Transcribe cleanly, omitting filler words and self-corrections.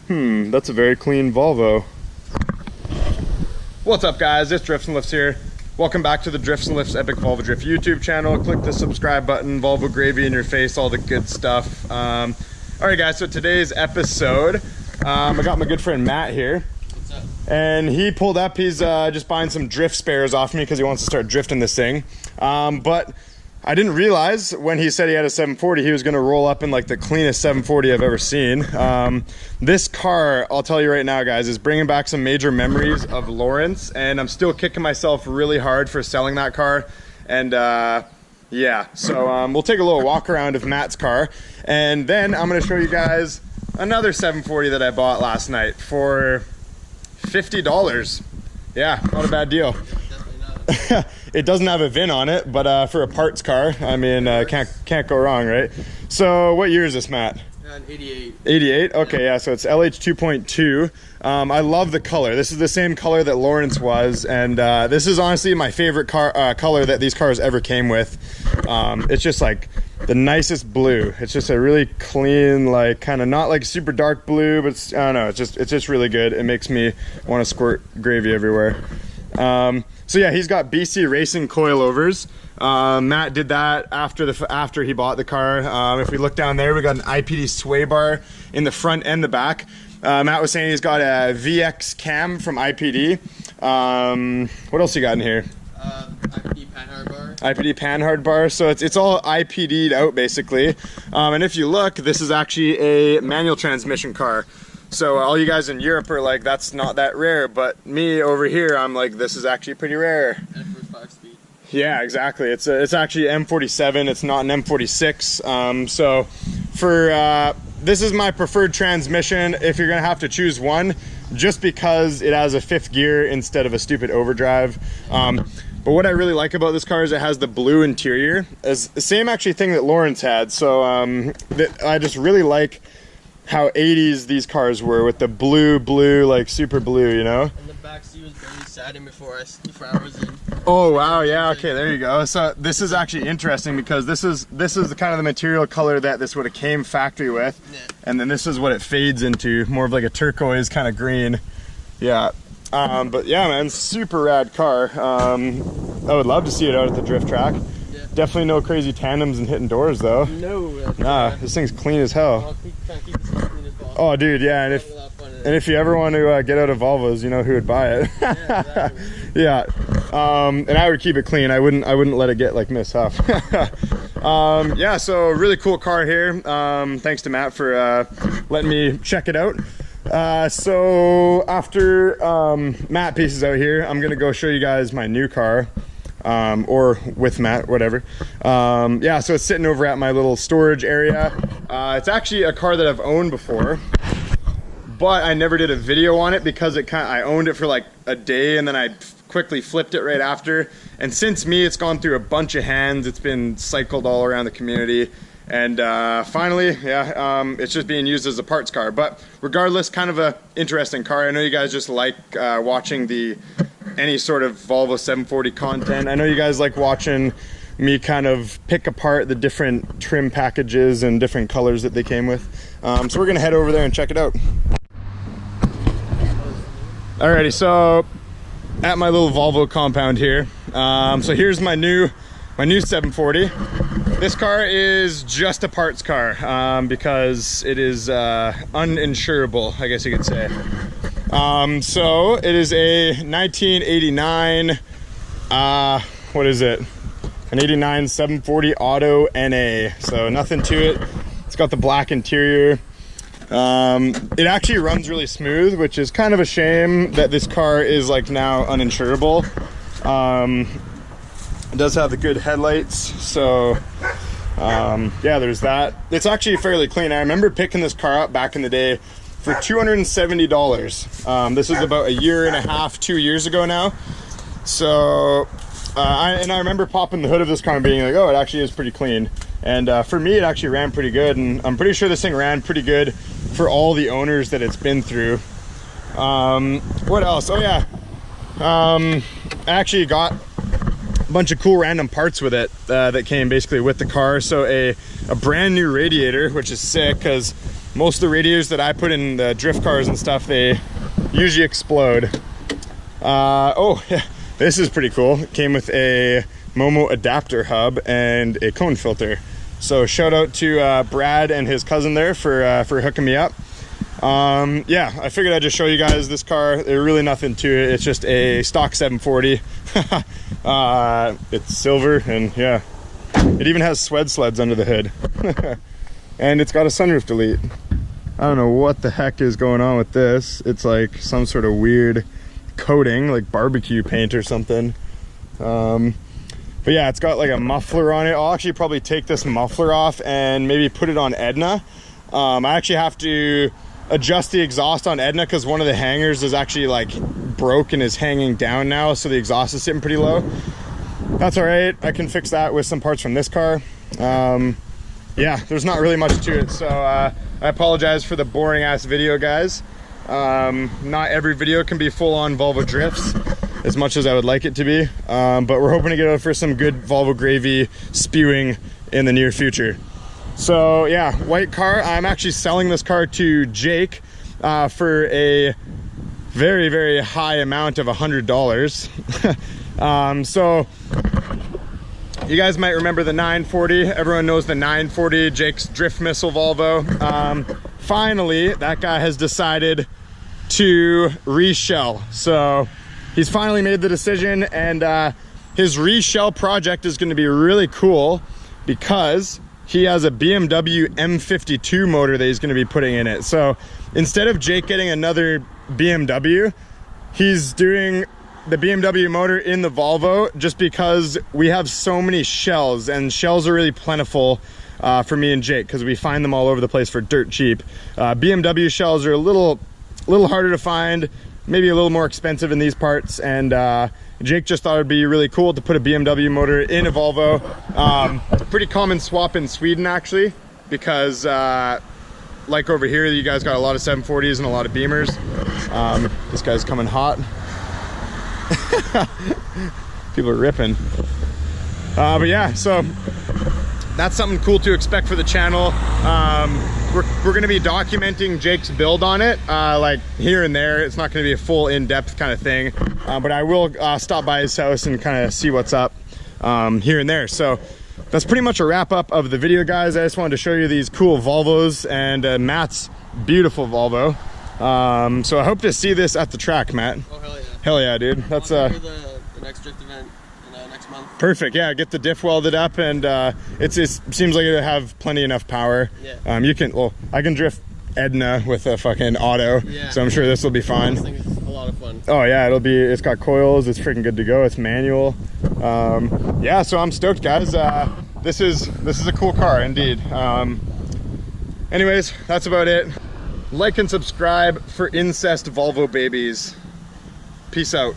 That's a very clean Volvo. What's up guys, it's Drifts and Lifts here. Welcome back to the Drifts and Lifts Epic Volvo Drift YouTube channel. Click the subscribe button, Volvo gravy in your face, all the good stuff. Alright guys, so today's episode, I got my good friend Matt here. What's up? And he pulled up, he's just buying some drift spares off me because he wants to start drifting this thing. But I didn't realize when he said he had a 740, he was going to roll up in like the cleanest 740 I've ever seen. This car, I'll tell you right now guys, is bringing back some major memories of Lawrence, and I'm still kicking myself really hard for selling that car. And yeah, so we'll take a little walk around of Matt's car, and then I'm going to show you guys another 740 that I bought last night for $50. Yeah, not a bad deal. It doesn't have a VIN on it, but for a parts car, I mean, can't go wrong, right? So what year is this, Matt? 88. 88? Okay, yeah, so it's LH 2.2. I love the color. This is the same color that Lawrence was, and this is honestly my favorite color that these cars ever came with. It's just like the nicest blue. It's just a really clean, like kind of not like super dark blue, but it's, I don't know, it's just really good. It makes me want to squirt gravy everywhere. So yeah, he's got BC Racing coilovers. Matt did that after he bought the car. If we look down there, we got an IPD sway bar in the front and the back. Matt was saying he's got a VX cam from IPD. What else you got in here? IPD Panhard bar. IPD Panhard bar. So it's all IPD'd out basically. And if you look, this is actually a manual transmission car. So all you guys in Europe are like, that's not that rare, but me over here, I'm like, this is actually pretty rare. And for 5-speed. Yeah, exactly. It's actually M47. It's not an M46. So for this is my preferred transmission if you're gonna have to choose one, just because it has a 5th gear instead of a stupid overdrive. But what I really like about this car is it has the blue interior. It's the same actually thing that Lawrence had. So I just really like how 80s these cars were with the blue, like super blue, you know? And the back seat was barely satin before I was in. Oh wow, yeah, okay, there you go. So this is actually interesting because this is the kind of the material color that this would have came factory with. Yeah. And then this is what it fades into, more of like a turquoise kind of green. Yeah. But yeah, man, super rad car. I would love to see it out at the drift track. Yeah. Definitely no crazy tandems and hitting doors though. No. Nah, this thing's clean as hell. I'll keep this as clean as possible. Oh dude, yeah, and if you ever want to get out of Volvos, you know who would buy it. Yeah, exactly. Yeah, and I would keep it clean. I wouldn't let it get like mishap. Yeah, so really cool car here. Thanks to Matt for letting me check it out. So after Matt pieces out here, I'm gonna go show you guys my new car. Or with Matt, whatever. Yeah, so it's sitting over at my little storage area. It's actually a car that I've owned before, but I never did a video on it because I owned it for like a day and then I quickly flipped it right after. And since it's gone through a bunch of hands. It's been cycled all around the community. And finally, yeah, it's just being used as a parts car. But regardless, kind of a interesting car. I know you guys just like watching any sort of Volvo 740 content. I know you guys like watching me kind of pick apart the different trim packages and different colors that they came with. So we're gonna head over there and check it out. Alrighty, so at my little Volvo compound here. So here's my new 740. This car is just a parts car because it is uninsurable, I guess you could say. So it is a 1989, what is it? An 89 740 Auto NA. So nothing to it. It's got the black interior. It actually runs really smooth, which is kind of a shame that this car is like now uninsurable. It does have the good headlights, so yeah, there's that. It's actually fairly clean. I remember picking this car up back in the day for $270. This was about a year and a half, 2 years ago now. So I remember popping the hood of this car and being like, oh, it actually is pretty clean. And for me, it actually ran pretty good, and I'm pretty sure this thing ran pretty good for all the owners that it's been through. What else? Oh yeah, I actually got a bunch of cool random parts with it that came basically with the car. So a brand new radiator, which is sick because most of the radiators that I put in the drift cars and stuff, they usually explode. Oh, yeah, this is pretty cool. It came with a Momo adapter hub and a cone filter. So shout out to Brad and his cousin there for hooking me up. Yeah, I figured I'd just show you guys this car. There's really nothing to it. It's just a stock 740. It's silver, and yeah, it even has swed sleds under the hood. And it's got a sunroof delete. I don't know what the heck is going on with this. It's like some sort of weird coating, like barbecue paint or something. But yeah, it's got like a muffler on it. I'll actually probably take this muffler off and maybe put it on Edna. I actually have to adjust the exhaust on Edna because one of the hangers is actually like broke and is hanging down now, so the exhaust is sitting pretty low. That's all right. I can fix that with some parts from this car. Yeah, there's not really much to it, so I apologize for the boring ass video, guys. Not every video can be full-on Volvo drifts as much as I would like it to be, but we're hoping to get out for some good Volvo gravy spewing in the near future. So yeah, white car. I'm actually selling this car to Jake for a very, very high amount of $100. So you guys might remember the 940. Everyone knows the 940, Jake's drift missile Volvo. Finally, that guy has decided to reshell. So he's finally made the decision, and his reshell project is going to be really cool because he has a BMW M52 motor that he's going to be putting in it. So instead of Jake getting another BMW, he's doing the BMW motor in the Volvo just because we have so many shells, and shells are really plentiful for me and Jake because we find them all over the place for dirt cheap. BMW shells are a little harder to find, maybe a little more expensive in these parts, and Jake just thought it'd be really cool to put a BMW motor in a Volvo. Pretty common swap in Sweden actually, because like over here, you guys got a lot of 740s and a lot of Beamers. This guy's coming hot. People are ripping. But yeah, so that's something cool to expect for the channel. We're going to be documenting Jake's build on it, like here and there. It's not going to be a full in-depth kind of thing, but I will stop by his house and kind of see what's up here and there. So that's pretty much a wrap up of the video, guys. I just wanted to show you these cool Volvos and Matt's beautiful Volvo. So I hope to see this at the track, Matt. Oh, hell yeah. Hell yeah, dude. That's the next drift event next month. Perfect. Yeah, get the diff welded up, and it seems like it'll have plenty enough power. Yeah. I can drift Edna with a fucking auto, yeah. So I'm sure this will be fine. This thing is a lot of fun. Oh yeah, it's got coils, it's freaking good to go, it's manual. Yeah, so I'm stoked, guys. This is a cool car indeed. Anyways, that's about it. Like and subscribe for incest Volvo babies. Peace out.